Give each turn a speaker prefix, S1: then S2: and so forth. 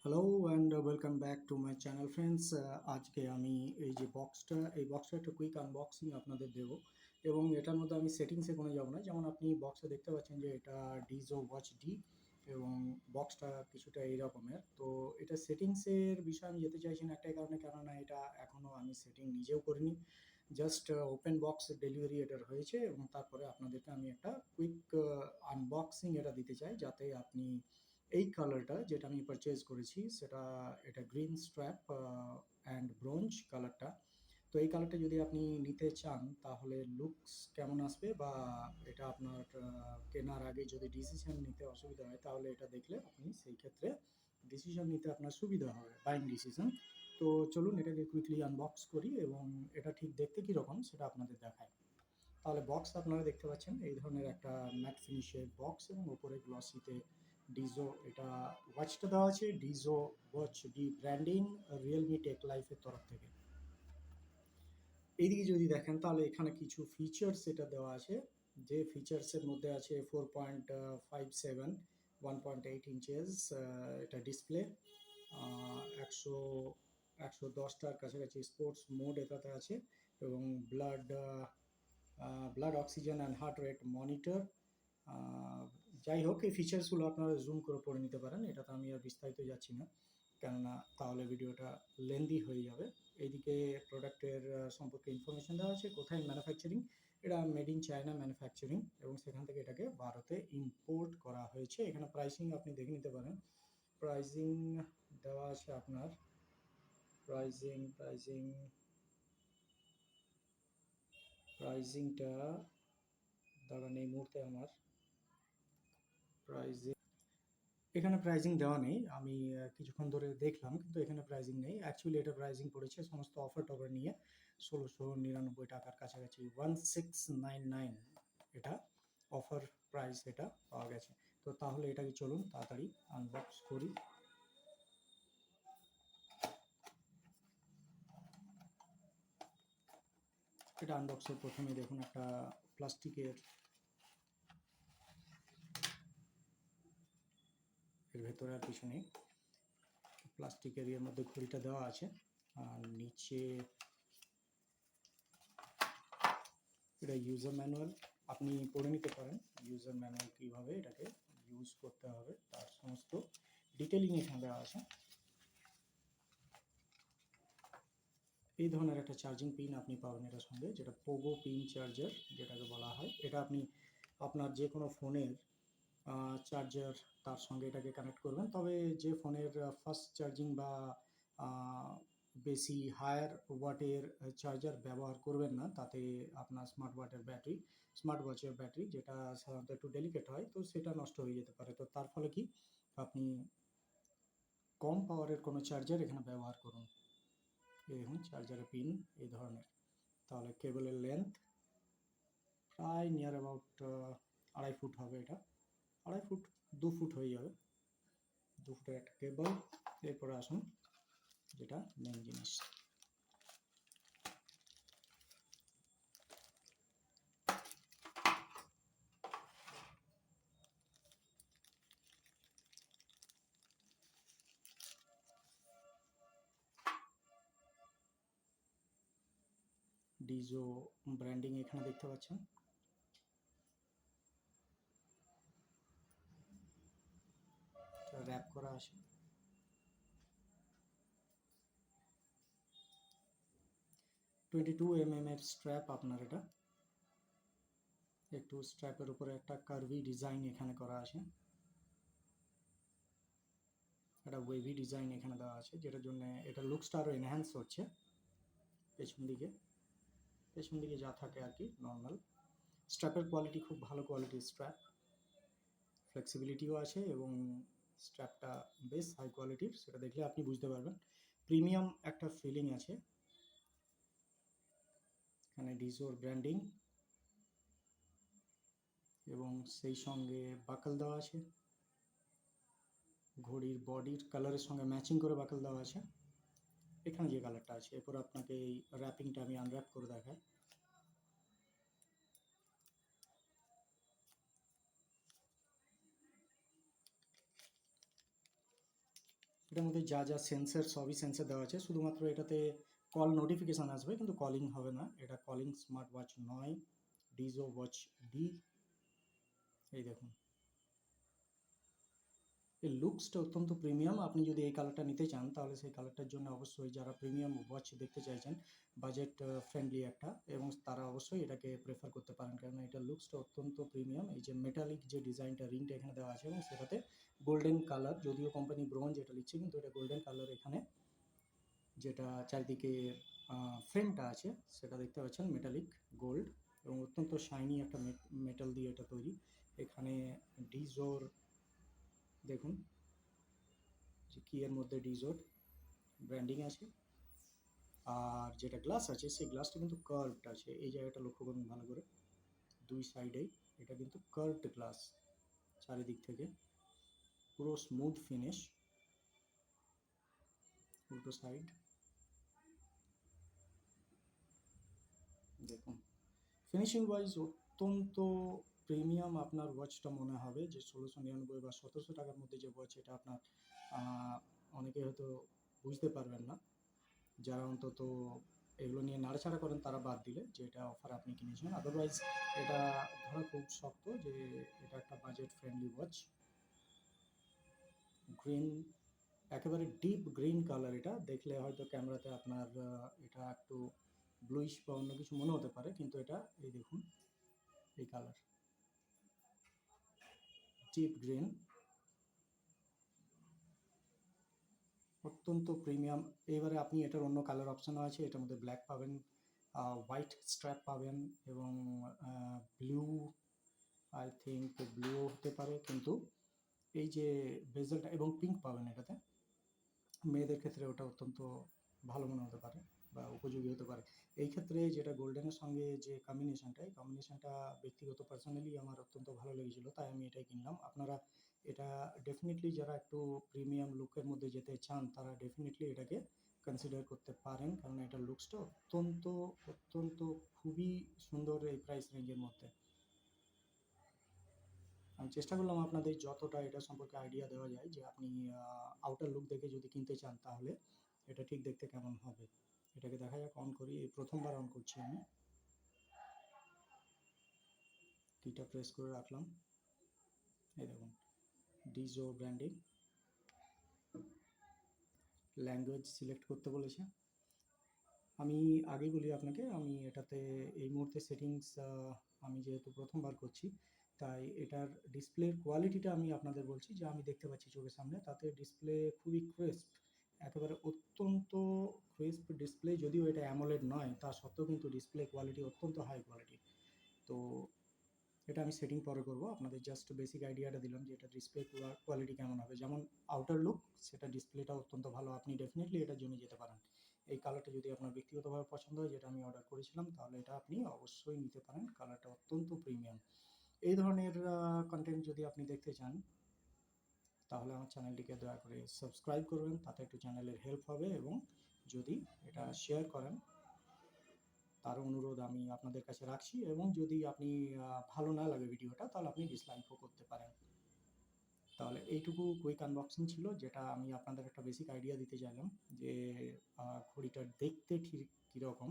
S1: Hello and welcome back to my channel friends. আজকে আমি এই বক্সটা একটা কুইক আনবক্সিং আপনাদের দেবো এবং এটার মধ্যে আমি সেটিংসে কোনো যাবো না। যেমন আপনি বক্সে দেখতে পাচ্ছেন যে এটা ডিজো ওয়াচ ডি এবং বক্সটা কিছুটা এই রকমের। তো এটা সেটিংসের বিষয়ে আমি যেতে চাইছি না একটাই কারণে, কেননা এটা এখনও আমি সেটিং নিজেও করিনি। জাস্ট ওপেন বক্স ডেলিভারি এটার হয়েছে এবং তারপরে আপনাদেরকে আমি একটা কুইক আনবক্সিং এটা দিতে চাই, যাতে আপনি এই কালারটা যেটা আমি পারচেজ করেছি এটা গ্রিন স্ট্র্যাপ অ্যান্ড ব্রোঞ্জ কালারটা। তো এই কালারটা যদি আপনি নিতে চান তাহলে লুকস কেমন আসবে, বা এটা আপনার কেনার আগে যদি ডিসিশন নিতে অসুবিধা হয় তাহলে এটা দেখলে আপনি সেই ক্ষেত্রে ডিসিশন নিতে আপনার সুবিধা হবে, বাইং ডিসিশন। তো চলুন এটাকে কুইকলি আনবক্স করি এবং এটা ঠিক দেখতে কীরকম সেটা আপনাদের দেখায়। তাহলে বক্স আপনারা দেখতে পাচ্ছেন এই ধরনের একটা ম্যাট ফিনিশের বক্স এবং উপরে গ্লসিতে ডিজো এটা ওয়াচটা দেওয়া আছে, Dizo watch D branding, Realme tech লাইফের তরফ থেকে। এইদিকে যদি দেখেন তাহলে এখানে কিছু ফিচার্স এটা দেওয়া আছে, যে ফিচার্সের মধ্যে আছে 4.57 1.8 ইঞ্চেস এটা ডিসপ্লে, একশো 110টার কাছাকাছি স্পোর্টস মোড এটাতে আছে এবং blood oxygen and heart rate monitor. যাই হোক, এই ফিচার্সগুলো আপনারা জুম করে পড়ে নিতে পারেন, এটাতে আমি আর বিস্তারিত যাচ্ছি না, কেননা তাহলে ভিডিওটা লেন্দি হয়ে যাবে। এইদিকে প্রোডাক্টের সম্পর্কে ইনফরমেশন দেওয়া আছে, কোথায় ম্যানুফ্যাকচারিং, এটা মেড ইন চায়না ম্যানুফ্যাকচারিং এবং সেখান থেকে এটাকে ভারতে ইম্পোর্ট করা হয়েছে। এখানে প্রাইসিং আপনি দেখে নিতে পারেন, প্রাইসিং দেওয়া আছে আপনার, প্রাইসিংটা দাঁড়ান এই মুহূর্তে আমার প্রাইসিং, এখানে প্রাইজিং দেওয়া নেই। আমি কিছুক্ষণ ধরে দেখলাম কিন্তু এখানে প্রাইজিং নেই। অ্যাকচুয়ালি এটা প্রাইজিং পড়েছে সমস্ত অফার টফার নিয়ে ১৬৯৯ টাকার কাছাকাছি, 1699 এটা অফার প্রাইস এটা পাওয়া গেছে। তো তাহলে এটাকে চলুন তাড়াতাড়ি আনবক্স করি। এটা আনবক্সের প্রথমে দেখুন একটা প্লাস্টিকের, এর ভেতরে আর কিছু নেই, প্লাস্টিকের এর মধ্যে ঘড়িটা দেওয়া আছে আর নিচে এটা ইউজার ম্যানুয়াল, আপনি পড়ে নিতে পারেন ইউজার ম্যানুয়াল কীভাবে এটাকে ইউজ করতে হবে তার সমস্ত ডিটেলিং এখানে দেওয়া আছে। এই ধরনের একটা চার্জিং পিন আপনি পাবেন এটার সঙ্গে, যেটা পোগো পিন চার্জার যেটাকে বলা হয়। এটা আপনি আপনার যে কোনো ফোনের চার্জার তার সঙ্গে এটাকে কানেক্ট করবেন, তবে যে ফোনের ফাস্ট চার্জিং বা বেশি হায়ার ওয়াটের চার্জার ব্যবহার করবেন না, তাতে আপনার স্মার্ট ওয়াচের ব্যাটারি যেটা সাধারণত একটু ডেলিকেট হয়, তো সেটা নষ্ট হয়ে যেতে পারে। তো তার ফলে কি আপনি কম পাওয়ারের কোনো চার্জার এখানে ব্যবহার করুন। এই দেখুন চার্জারের পিন এই ধরনের। তাহলে কেবলের লেন্থ প্রায় নিয়ার অ্যাবাউট 2.5 ফুট হবে, এটা 2.5 ফুট 2 ফুট হয়ে যাবে, 2 ফুটের একটা কেবল। এরপরে আসুন যেটা মেন জিনিস, ডিজো ব্র্যান্ডিং এখানে দেখতে পাচ্ছেন। র্যাপ করা আছে, 22 mm এর স্ট্র্যাপ আপনার এটা, একটু স্ট্র্যাপের উপরে একটা কার্ভি ডিজাইন এখানে করা আছে, একটা ওয়েভি ডিজাইন এখানে দেওয়া আছে, যেটার জন্য এটা লুকসটা আরও এনহ্যান্স হচ্ছে। পেছন দিকে যা থাকে আর কি নর্মাল। স্ট্র্যাপের কোয়ালিটি খুব ভালো কোয়ালিটির স্ট্র্যাপ, ফ্লেক্সিবিলিটিও আছে এবং স্ট্র্যাপটা বেশ হাই কোয়ালিটির, সেটা দেখলে আপনি বুঝতে পারবেন। প্রিমিয়াম একটা ফিলিং আছে, এখানে ডিজোর ব্র্যান্ডিং এবং সেই সঙ্গে বাকল দেওয়া আছে, ঘড়ির বডির কালারের সঙ্গে ম্যাচিং করে বাকল দেওয়া আছে। এখানে যে কালারটা আছে, এরপর আপনাকে এই র্যাপিংটা আমি আনর্যাপ করে দেখাই। এটার মধ্যে যা যা সেন্সর সবই সেন্সর দেওয়া আছে, শুধুমাত্র এটাতে কল নোটিফিকেশান আসবে কিন্তু কলিং হবে না। এটা কলিং স্মার্ট ওয়াচ নয়, ডিজো ওয়াচ ডি। এই দেখুন, এই লুকসটা অত্যন্ত প্রিমিয়াম। আপনি যদি এই কালারটা নিতে চান তাহলে সেই কালারটার জন্য অবশ্যই যারা প্রিমিয়াম ওয়াচ দেখতে চাইছেন, বাজেট ফ্রেন্ডলি একটা, এবং তারা অবশ্যই এটাকে প্রেফার করতে পারেন, কারণ এটার লুকসটা অত্যন্ত প্রিমিয়াম। এই যে মেটালিক যে ডিজাইনটা, রিংটা এখানে দেওয়া আছে এবং সেটাতে গোল্ডেন কালার, যদিও কোম্পানি ব্রোঞ্জ এটা লিখছে কিন্তু এটা গোল্ডেন কালার। এখানে যেটা চারিদিকে ফ্রেমটা আছে সেটা দেখতে পাচ্ছেন মেটালিক গোল্ড, এবং অত্যন্ত শাইনি একটা মেটাল দিয়ে এটা তৈরি। এখানে ডিজোর দেখুন যে কি এর মধ্যে ডিজোর ব্র্যান্ডিং আছে। আর যেটা গ্লাস আছে সেই গ্লাসটা কিন্তু কার্ভড আছে, এই জায়গাটা লক্ষ্য করুন ভালো করে, দুই সাইডেই এটা কিন্তু কার্ভড গ্লাস। চারিদিক থেকে পুরো স্মুথ ফিনিশ, উল্টো সাইড দেখুন। ফিনিশিং ওয়াইজ অত্যন্ত প্রিমিয়াম আপনার ওয়াচটা মনে হবে, যে 1699 বা 1700 টাকার মধ্যে যে ওয়াচ, এটা আপনার অনেকে হয়তো বুঝতে পারবেন না, যারা অন্তত এগুলো নিয়ে নাড়াচাড়া করেন তারা বাদ দিলে, যে এটা অফার আপনি কিনেছেন। আদারওয়াইজ এটা ধরা খুব শক্ত যে এটা একটা বাজেট ফ্রেন্ডলি ওয়াচ। গ্রিন, একেবারে ডিপ গ্রিন কালার। এটা দেখলে হয়তো ক্যামেরাতে আপনার এটা একটু ব্লুইশ বা অন্য কিছু মনে হতে পারে, কিন্তু এটা এই দেখুন এই কালার, ডিপ গ্রিন, অত্যন্ত প্রিমিয়াম। এবারে আপনি এটার অন্য কালার অপশানও আছে, এটার মধ্যে ব্ল্যাক পাবেন, হোয়াইট স্ট্র্যাপ পাবেন, এবং ব্লু, আই থিঙ্ক ব্লু হতে পারে, কিন্তু এই যে বেজেলটা, এবং পিঙ্ক পাবেন এটাতে। মেয়েদের ক্ষেত্রে ওটা অত্যন্ত ভালো মনে হতে পারে বা উপযোগী হতে পারে। এই ক্ষেত্রে যেটা গোল্ডেনের সঙ্গে যে কম্বিনেশনটা, এই কম্বিনেশনটা ব্যক্তিগত পার্সোনালি আমার অত্যন্ত ভালো লেগেছিল, তাই আমি এটাই কিনলাম। আপনারা এটা ডেফিনেটলি, যারা একটু প্রিমিয়াম লুকের মধ্যে যেতে চান তারা ডেফিনেটলি এটাকে কনসিডার করতে পারেন, কারণ এটার লুকসটা অত্যন্ত অত্যন্ত খুবই সুন্দর এই প্রাইস রেঞ্জের মধ্যে। আমি চেষ্টা করলাম আপনাদের যতটা এটা সম্পর্কে আইডিয়া দেওয়া যায়, যে আপনি আউটার লুক দেখে যদি কিনতে চান তাহলে এটা ঠিক দেখতে কেমন হবে। এটাকে দেখা যাক, অন করি। এই প্রথমবার অন করছি আমি, কিটা প্রেস করে রাখলাম। এই দেখুন, ডিজো ব্র্যান্ডিং, ল্যাঙ্গুয়েজ সিলেক্ট করতে বলেছে। আমি আগেই বলি আপনাকে, আমি এটাতে এই মুহূর্তে সেটিংস, আমি যেহেতু প্রথমবার করছি তাই এটার ডিসপ্লের কোয়ালিটিটা আমি আপনাদের বলছি, যে আমি দেখতে পাচ্ছি চোখের সামনে, তাতে ডিসপ্লে খুবই ক্রিস্প, একেবারে অত্যন্ত ক্রিস্প ডিসপ্লে। যদিও এটা অ্যামোলেড নয় তা সত্ত্বেও কিন্তু ডিসপ্লে কোয়ালিটি অত্যন্ত হাই কোয়ালিটি। তো এটা আমি সেটিং পরে করব, আপনাদের জাস্ট বেসিক আইডিয়াটা দিলাম যে এটা ডিসপ্লে কোয়ালিটি কেমন হবে। যেমন আউটার লুক, সেটা ডিসপ্লেটা অত্যন্ত ভালো, আপনি ডেফিনেটলি এটার জন্য যেতে পারেন। এই কালারটা যদি আপনার ব্যক্তিগতভাবে পছন্দ হয়, যেটা আমি অর্ডার করেছিলাম, তাহলে এটা আপনি অবশ্যই নিতে পারেন। কালারটা অত্যন্ত প্রিমিয়াম। এই ধরনের কন্টেন্ট যদি আপনি দেখতে চান তাহলে আমার চ্যানেলটিকে দয়া করে সাবস্ক্রাইব করবেন, তাতে একটু চ্যানেলের হেল্প হবে, এবং যদি এটা শেয়ার করেন তার অনুরোধ আমি আপনাদের কাছে রাখছি। এবং যদি আপনি ভালো না লাগে ভিডিওটা, তাহলে আপনি ডিসলাইকও করতে পারেন। তাহলে এইটুকু কুইক আনবক্সিং ছিল, যেটা আমি আপনাদের একটা বেসিক আইডিয়া দিতে চাইলাম যে ঘড়িটা দেখতে ঠিক কীরকম।